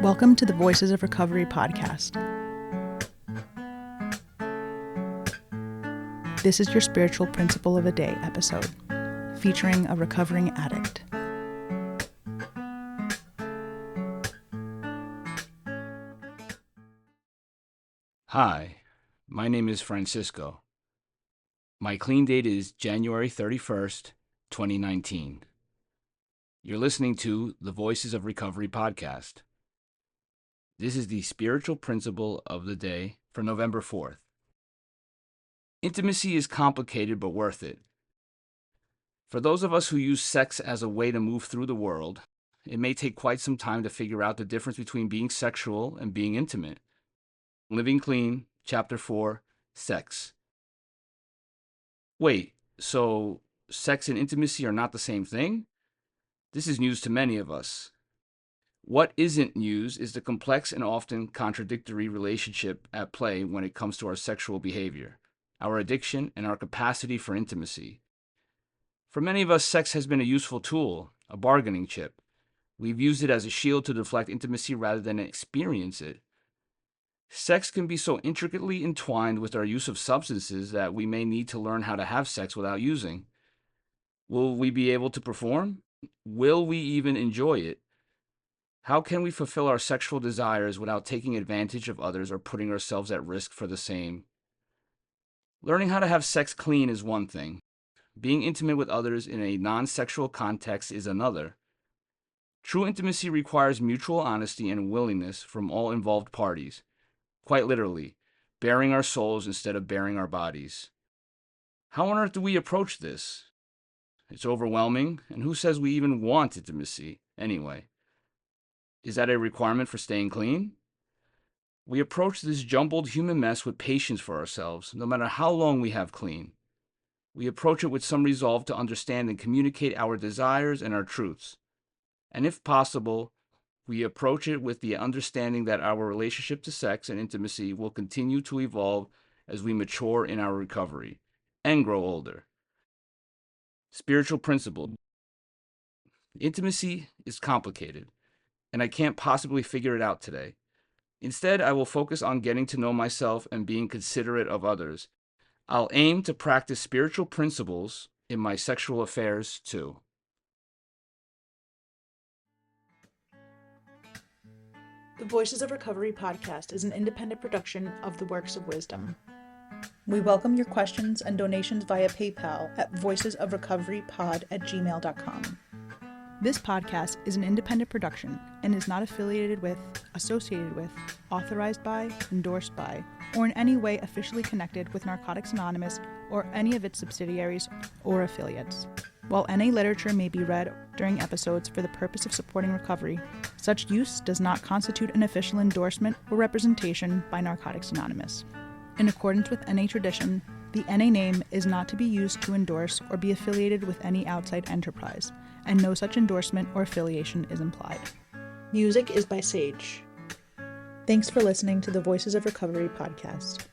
Welcome to the Voices of Recovery podcast. This is your spiritual principle of a day episode, featuring a recovering addict. Hi, my name is Francisco. My clean date is January 31st, 2019. You're listening to the Voices of Recovery podcast. This is the spiritual principle of the day for November 4th. Intimacy is complicated but worth it. For those of us who use sex as a way to move through the world, it may take quite some time to figure out the difference between being sexual and being intimate. Living Clean, Chapter 4, Sex. Wait, so sex and intimacy are not the same thing? This is news to many of us. What isn't news is the complex and often contradictory relationship at play when it comes to our sexual behavior, our addiction, and our capacity for intimacy. For many of us, sex has been a useful tool, a bargaining chip. We've used it as a shield to deflect intimacy rather than experience it. Sex can be so intricately entwined with our use of substances that we may need to learn how to have sex without using. Will we be able to perform? Will we even enjoy it? How can we fulfill our sexual desires without taking advantage of others or putting ourselves at risk for the same? Learning how to have sex clean is one thing. Being intimate with others in a non-sexual context is another. True intimacy requires mutual honesty and willingness from all involved parties. Quite literally, bearing our souls instead of bearing our bodies. How on earth do we approach this? It's overwhelming, and who says we even want intimacy anyway? Is that a requirement for staying clean? We approach this jumbled human mess with patience for ourselves, no matter how long we have clean. We approach it with some resolve to understand and communicate our desires and our truths. And if possible, we approach it with the understanding that our relationship to sex and intimacy will continue to evolve as we mature in our recovery and grow older. Spiritual principle. Intimacy is complicated, and I can't possibly figure it out today. Instead, I will focus on getting to know myself and being considerate of others. I'll aim to practice spiritual principles in my sexual affairs too. The Voices of Recovery podcast is an independent production of the Works of Wisdom. We welcome your questions and donations via PayPal at voicesofrecoverypod@gmail.com. This podcast is an independent production and is not affiliated with, associated with, authorized by, endorsed by, or in any way officially connected with Narcotics Anonymous or any of its subsidiaries or affiliates. While NA literature may be read during episodes for the purpose of supporting recovery, such use does not constitute an official endorsement or representation by Narcotics Anonymous. In accordance with NA tradition, the NA name is not to be used to endorse or be affiliated with any outside enterprise, and no such endorsement or affiliation is implied. Music is by Sage. Thanks for listening to the Voices of Recovery podcast.